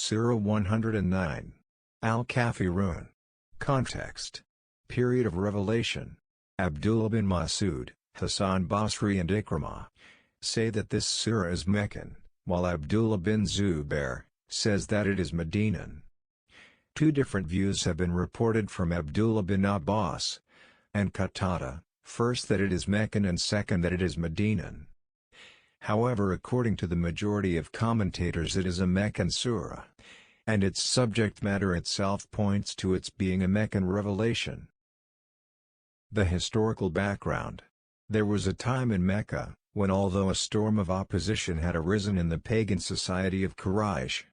Surah 109. Al-Kafirun. Context. Period of revelation. Abdullah bin Masud, Hassan Basri and Ikrimah say that this surah is Meccan, while Abdullah bin Zubair says that it is Medinan. Two different views have been reported from Abdullah bin Abbas and Qatada, first that it is Meccan and second that it is Medinan. However, according to the majority of commentators, it is a Meccan surah, and its subject matter itself points to its being a Meccan revelation. The historical background. There was a time in Mecca, when although a storm of opposition had arisen in the pagan society of Quraysh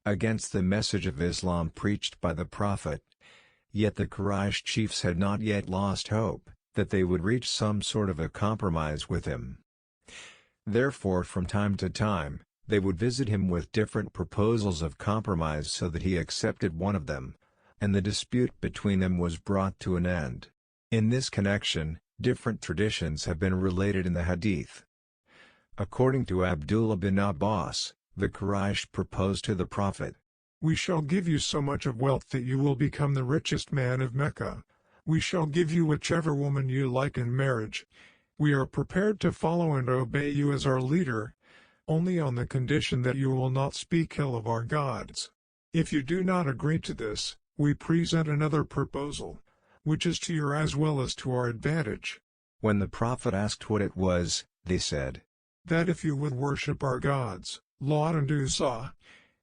against the message of Islam preached by the Prophet, yet the Quraysh chiefs had not yet lost hope that they would reach some sort of a compromise with him. Therefore, from time to time, they would visit him with different proposals of compromise so that he accepted one of them, and the dispute between them was brought to an end. In this connection, different traditions have been related in the Hadith. According to Abdullah bin Abbas, the Quraysh proposed to the Prophet, "We shall give you so much of wealth that you will become the richest man of Mecca. We shall give you whichever woman you like in marriage. We are prepared to follow and obey you as our leader, only on the condition that you will not speak ill of our gods. If you do not agree to this, we present another proposal, which is to your as well as to our advantage." When the Prophet asked what it was, they said, "That if you would worship our gods, Lat and Uzza,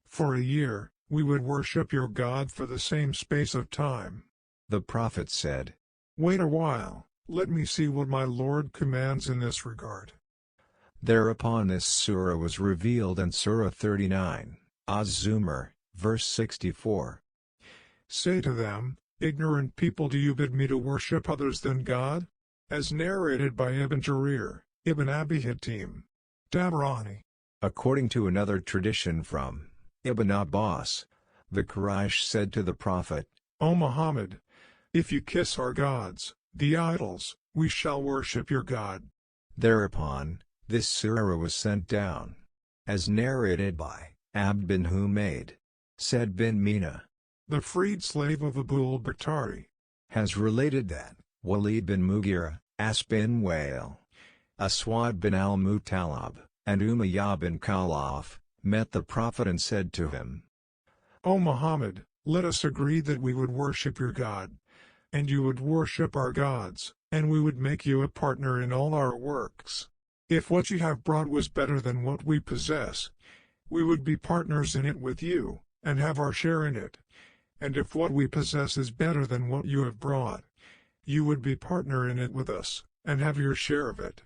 for a year, we would worship your God for the same space of time." The Prophet said, "Wait a while, let me see what my Lord commands in this regard." Thereupon this surah was revealed in Surah 39, Az-Zumar, verse 64. "Say to them, ignorant people, do you bid me to worship others than God? As narrated by Ibn Jarir, Ibn Abi Hatim, Tabarani." According to another tradition from Ibn Abbas, the Quraysh said to the Prophet, "O Muhammad, if you kiss our gods, the idols, we shall worship your God." Thereupon, this surah was sent down. As narrated by Abd bin Humayd, Said bin Mina, the freed slave of Abu al-Bakhtari, has related that Walid bin Mughira, As bin Wail, Aswad bin al-Muttalib, and Umayyah bin Khalaf, met the Prophet and said to him, "O Muhammad, let us agree that we would worship your God, and you would worship our gods, and we would make you a partner in all our works. If what you have brought was better than what we possess, we would be partners in it with you, and have our share in it. And if what we possess is better than what you have brought, you would be partner in it with us, and have your share of it."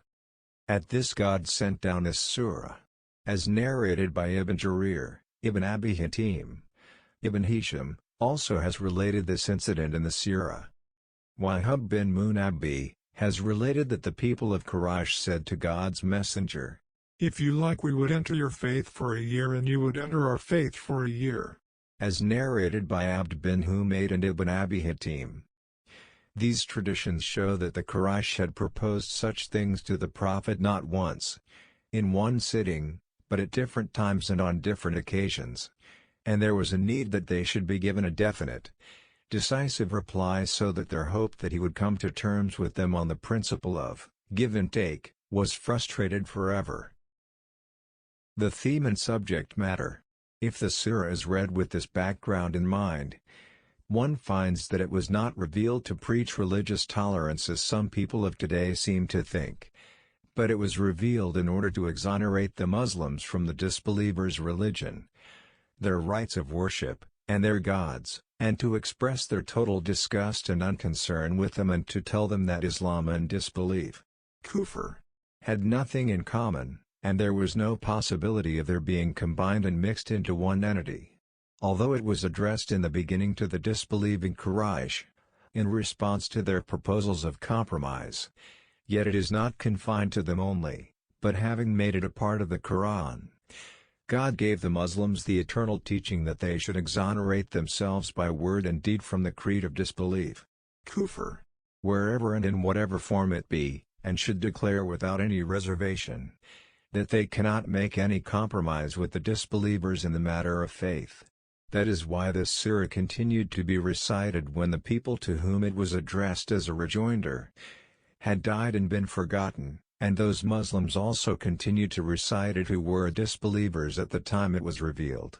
At this God sent down this surah. As narrated by Ibn Jarir, Ibn Abi Hatim, Ibn Hisham also has related this incident in the surah. Wahab bin Munabbi has related that the people of Quraysh said to God's messenger, "If you like, we would enter your faith for a year and you would enter our faith for a year." As narrated by Abd bin Humayd and Ibn Abi Hatim. These traditions show that the Quraysh had proposed such things to the Prophet not once, in one sitting, but at different times and on different occasions, and there was a need that they should be given a definite, decisive reply so that their hope that he would come to terms with them on the principle of give and take was frustrated forever. The theme and subject matter. If the surah is read with this background in mind, one finds that it was not revealed to preach religious tolerance as some people of today seem to think, but it was revealed in order to exonerate the Muslims from the disbelievers' religion, their rites of worship, and their gods, and to express their total disgust and unconcern with them and to tell them that Islam and disbelief, kufr, had nothing in common, and there was no possibility of their being combined and mixed into one entity. Although it was addressed in the beginning to the disbelieving Quraysh, in response to their proposals of compromise, yet it is not confined to them only, but having made it a part of the Quran, God gave the Muslims the eternal teaching that they should exonerate themselves by word and deed from the creed of disbelief, kufr, wherever and in whatever form it be, and should declare without any reservation that they cannot make any compromise with the disbelievers in the matter of faith. That is why this surah continued to be recited when the people to whom it was addressed as a rejoinder had died and been forgotten, and those Muslims also continued to recite it who were disbelievers at the time it was revealed.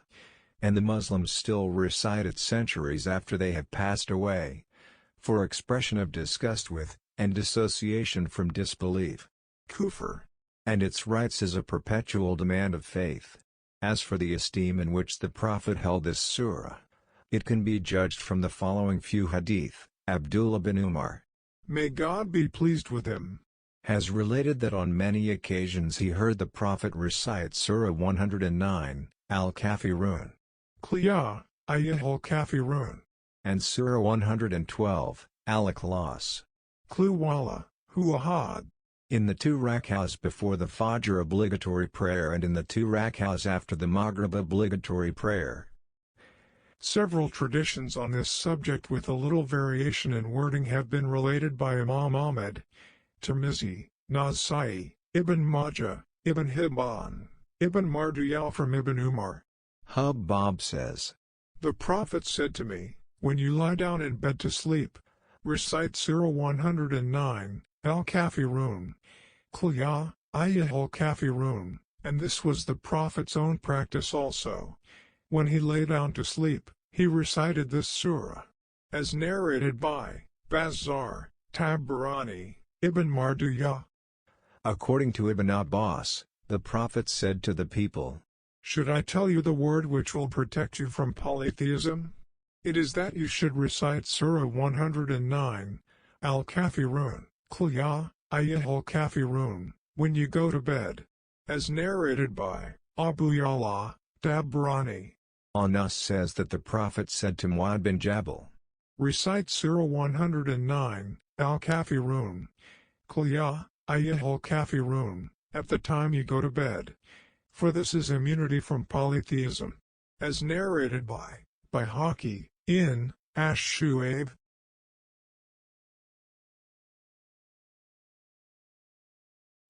And the Muslims still recite it centuries after they have passed away, for expression of disgust with, and dissociation from disbelief. Kufr. And its rights is a perpetual demand of faith. As for the esteem in which the Prophet held this surah, it can be judged from the following few hadith. Abdullah bin Umar, may God be pleased with him, has related that on many occasions he heard the Prophet recite Surah 109, al-Kafirun, Qul ya ayyuhal kafirun, and Surah 112, al-Ikhlas, Qul huwallahu ahad, in the 2 rak'ahs before the Fajr obligatory prayer and in the 2 rak'ahs after the Maghrib obligatory prayer. Several traditions on this subject with a little variation in wording have been related by Imam Ahmad, Tirmizi, Nasai, Ibn Majah, Ibn Hibban, Ibn Marduyah from Ibn Umar. Hubbab says, the Prophet said to me, when you lie down in bed to sleep, recite Surah 109, al-Kafirun, Qul ya ayyuhal kafirun, and this was the Prophet's own practice also. When he lay down to sleep, he recited this surah, as narrated by Bazzar, Tabarani, Ibn Marduyah. According to Ibn Abbas, the Prophet said to the people, should I tell you the word which will protect you from polytheism? It is that you should recite Surah 109, al-Kafirun, Qul ya ayyuhal kafirun, when you go to bed, as narrated by Abu Ya'la, Tabarani. Anas says that the Prophet said to Mu'adh bin Jabal, recite Surah 109, al-Kafirun, Qul ya ayyuhal kafirun, at the time you go to bed. For this is immunity from polytheism, as narrated by Haki, in Ash-Shu'aib.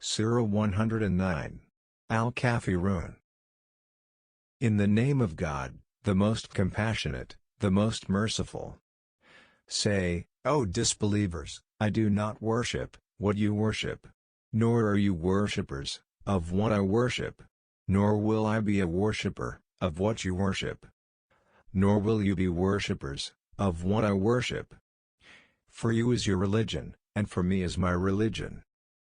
Surah 109, al-Kafirun. In the name of God, the most compassionate, the most merciful. Say, O disbelievers, I do not worship what you worship, nor are you worshippers of what I worship, nor will I be a worshipper of what you worship, nor will you be worshippers of what I worship. For you is your religion, and for me is my religion.